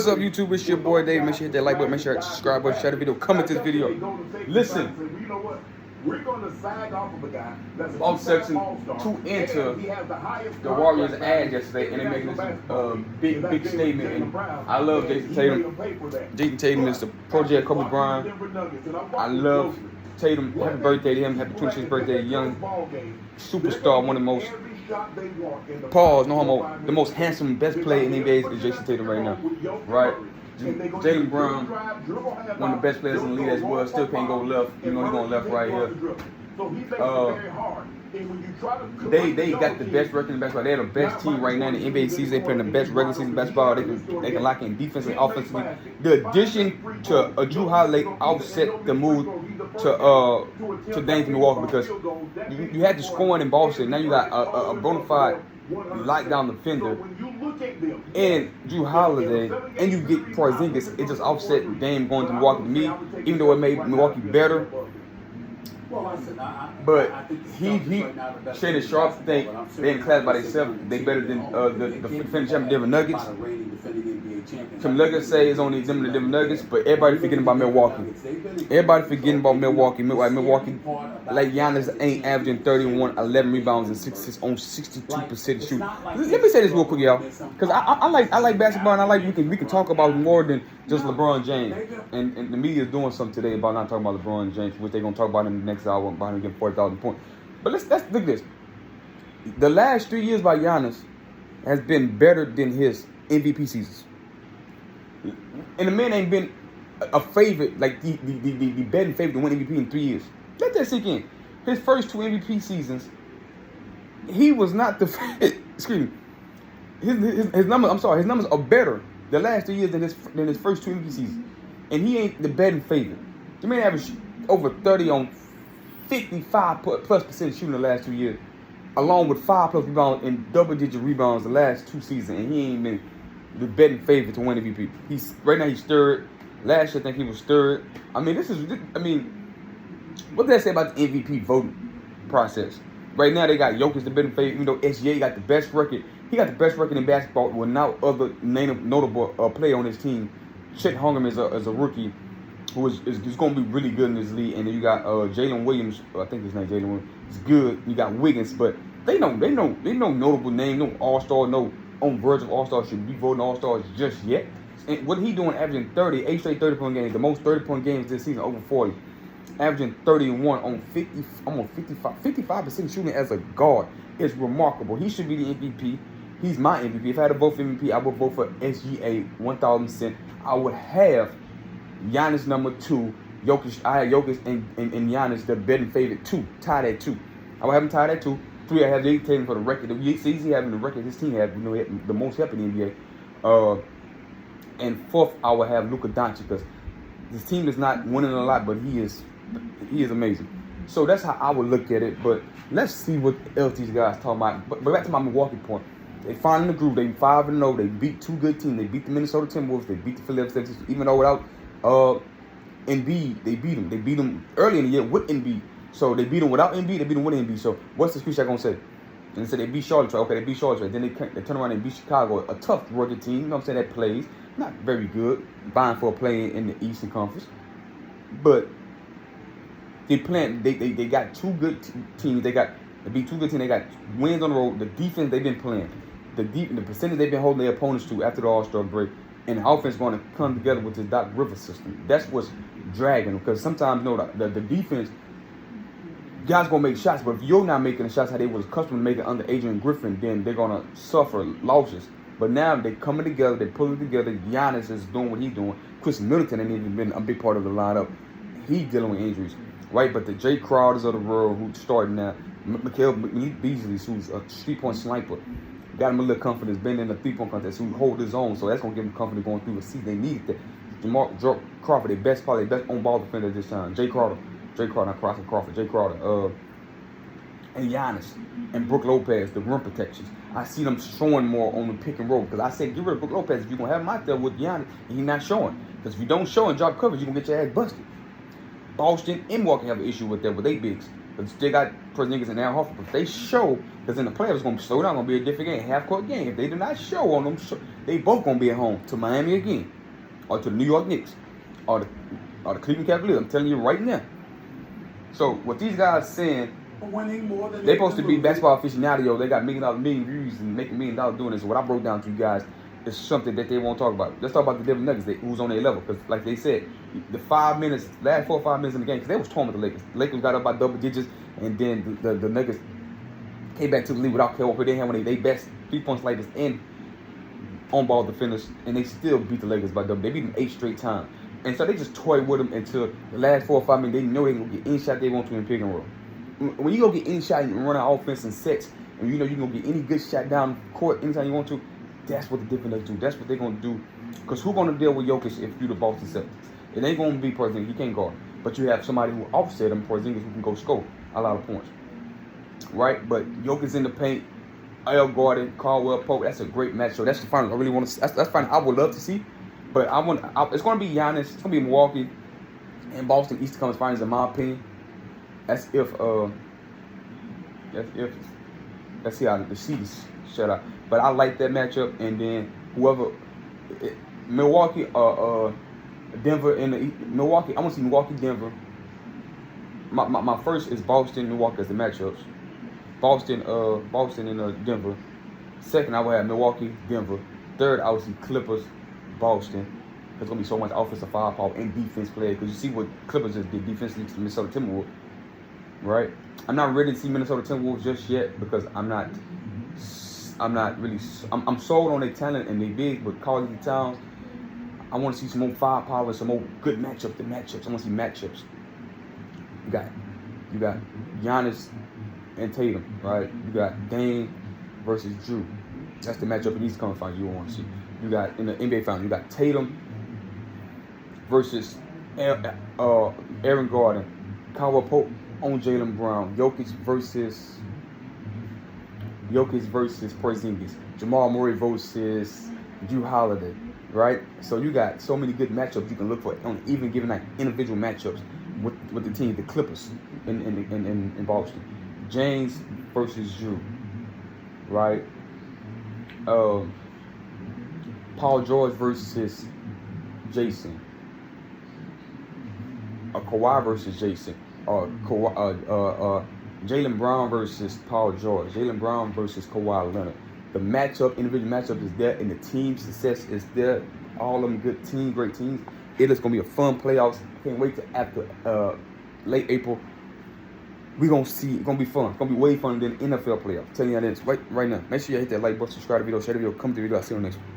What's up, YouTube? It's your boy Dave. Make sure you hit that like button, make sure you subscribe button, share the video, comment to this video. Listen, we're going to sag off of a guy that's Ball section 2 into the Warriors ad yesterday, and they're making this big statement. And I love Jason Tatum. Jason Tatum is the project Kobe Bryant. I love Tatum. Happy birthday to him. Happy 26th birthday, young superstar. One of the most no homo, the most handsome, best player in the NBA is Jason Tatum right now, right? Jaylen Brown, one of the best players in the league as well, still can't go left. You know he's going left right here. They got the best record in basketball. They're the best team right now in the NBA season. They play the best regular season basketball. They can lock in defense and offensively. The addition to a Drew Holiday offset the move to Dame to Milwaukee because you had the scoring in Boston. Now you got a bona fide lockdown defender and Drew Holiday, and you get Porzingis. It just offset Dame going to Milwaukee. To me, even though it made Milwaukee better. But Shannon Sharp think they in class by themselves. They better than the defending champion Denver Nuggets. Some Nuggets say it's only them and the Denver Nuggets, but everybody forgetting about Milwaukee. Everybody forgetting about Milwaukee. Milwaukee, like Giannis ain't averaging 31, 11 rebounds and 66 on 62% shooting. Let me say this real quick, y'all, because I like basketball and I like we can talk about more than just LeBron James. And the media is doing something today about not talking about LeBron James, which they're gonna talk about in the next hour about him getting 40,000 points. But let's look at this. The last 3 years by Giannis has been better than his MVP seasons. And the man ain't been a favorite, like the betting favorite to win MVP in 3 years. Let that sink in. His first 2 MVP seasons, he was not the excuse me. His numbers are better the last 3 years than his first 2 MVP seasons. And he ain't the betting favorite. The man averaged over 30 on 55+% shooting the last 2 years, along with 5+ rebounds and double-digit rebounds the last 2 seasons, and he ain't been the betting favorite to win MVP. Right now he's third. Last year I think he was third. I mean, what did I say about the MVP voting process? Right now they got Jokic the betting favorite, even though SGA got the best record. He got the best record in basketball with no other notable player on his team. Chet Holmgren is a rookie who is going to be really good in this league. And then you got Jalen Williams. I think his name Jalen Williams. He's good. You got Wiggins, but they know notable name, no All-Star, no on verge of All-Star should be voting All-Stars just yet. And what he doing, averaging 8 straight 30-point games, the most 30-point games this season, over 40. Averaging 31 on 55% shooting as a guard is remarkable. He should be the MVP. He's my MVP. If I had to vote for MVP, I would vote for SGA 1,000%. I would have Giannis number 2. Jokic. I had Jokic and Giannis the betting favorite 2. Tied at 2. I would have him tied at 2. 3, I have Jason Tatum for the record. It's easy having the record his team had. He had the most help in the NBA. And 4th, I would have Luka Doncic because this team is not winning a lot, but he is amazing. So that's how I would look at it. But let's see what else these guys talking about. But back to my Milwaukee point. They finding the groove. They 5-0. They beat 2 good teams. They beat the Minnesota Timberwolves. They beat the Philadelphia 76ers. Even though without Embiid, they beat them. They beat them early in the year with Embiid. So they beat them without Embiid. They beat them with Embiid. So what's the excuse I'm gonna say? And they said they beat Charlotte. Okay, they beat Charlotte. Then they turn around and beat Chicago, a tough rookie team. You know what I'm saying? That plays not very good, vying for a play in the Eastern Conference. But they got 2 good teams. They beat 2 good teams. They got wins on the road. The defense they've been playing. The percentage they've been holding their opponents to after the All-Star break, and the offense going to come together with the Doc Rivers system. That's what's dragging them, because sometimes the defense guys gonna make shots, but if you're not making the shots how they was accustomed to making under Adrian Griffin, then they're gonna suffer losses. But now they're coming together, they're pulling together. Giannis is doing what he's doing. Chris Middleton ain't even been a big part of the lineup. He's dealing with injuries, right? But the Jay Crowders of the world who's starting now, Mikal Beasley, who's a 3-point sniper. Got him a little confidence, been in the 3-point contest, who hold his own, so that's gonna give him confidence going through the season. They needed that. Jamal Crawford, probably their best on-ball defender this time. Jay Crowder, not Crawford, Jay Crowder, and Giannis and Brook Lopez, the rim protections. I see them showing more on the pick and roll because I said get rid of Brook Lopez if you're gonna have him out there with Giannis and he's not showing. Because if you don't show and drop coverage, you're gonna get your ass busted. Boston and Milwaukee have an issue with that with they bigs. But they got Porzingis and Al Horford. But if they show, because in the playoffs it's going to slow down, going to be a different game, half-court game. If they do not show on them, they both gonna be at home to Miami again, or to the New York Knicks, or the Cleveland Cavaliers. I'm telling you right now. So what these guys saying, winning more than they're supposed to be basketball aficionados. They got million views and making $1 million doing this. So what I broke down to you guys is something that they won't talk about. Let's talk about the Denver Nuggets, who's on their level. Because like they said, the last 4 or 5 minutes in the game, because they was torn with the Lakers. The Lakers got up by double digits, and then the Nuggets came back to the lead without Kawhi. They had one of their best 3-point slightest and on-ball defenders, and they still beat the Lakers by double. They beat them 8 straight times. And so they just toyed with them until the last 4 or 5 minutes. They know they can get any shot they want to in pick and roll. When you go get any shot and run an offense and sets, and you know you're going to get any good shot down court anytime you want to, that's what the different do. That's what they're going to do. Because who's going to deal with Jokic if you're the Boston Celtics? It ain't going to be Porzingis. He can't guard. But you have somebody who offset him, Porzingis, who can go score a lot of points. Right? But Jokic in the paint, Al Gordon, Caldwell Pope, that's a great match. So that's the final I really want to see. That's fine. I would love to see. But it's going to be Giannis. It's going to be Milwaukee and Boston Eastern Conference Finals, in my opinion. That's if let's see how the seeds shut out. But I like that matchup. And then Milwaukee, Denver in the Milwaukee. I want to see Milwaukee, Denver. My first is Boston, Milwaukee as the matchups. Boston and Denver. Second, I would have Milwaukee, Denver. Third, I would see Clippers, Boston. There's gonna be so much offensive firepower and defense play because you see what Clippers just did defensively to the Minnesota Timberwolves, right? I'm not ready to see Minnesota Timberwolves just yet because I'm sold on their talent and their big, but Karl Anthony Towns, I want to see some more firepower and some more good matchups. I want to see matchups. You got Giannis and Tatum, right? You got Dame versus Drew. That's the matchup in East Conference Finals you want to see. You got in the NBA Finals, you got Tatum versus Aaron Gordon, Caldwell Pope on Jaylen Brown, Jokic versus Porzingis, Jamal Murray versus Drew Holiday, right? So you got so many good matchups you can look for on even given like individual matchups with the team, the Clippers in Boston, James versus Drew, right? Paul George versus Jason, Kawhi versus Jason, Jaylen Brown versus Paul George, Jaylen Brown versus Kawhi Leonard. The individual matchup is there, and the team success is there. All of them good teams, great teams. It is going to be a fun playoffs. Can't wait till after late April. We're going to see. It's going to be fun. It's going to be way fun than NFL playoffs. I'm telling you that right now. Make sure you hit that like button, subscribe to the video, share the video, come to the video. I'll see you on the next one.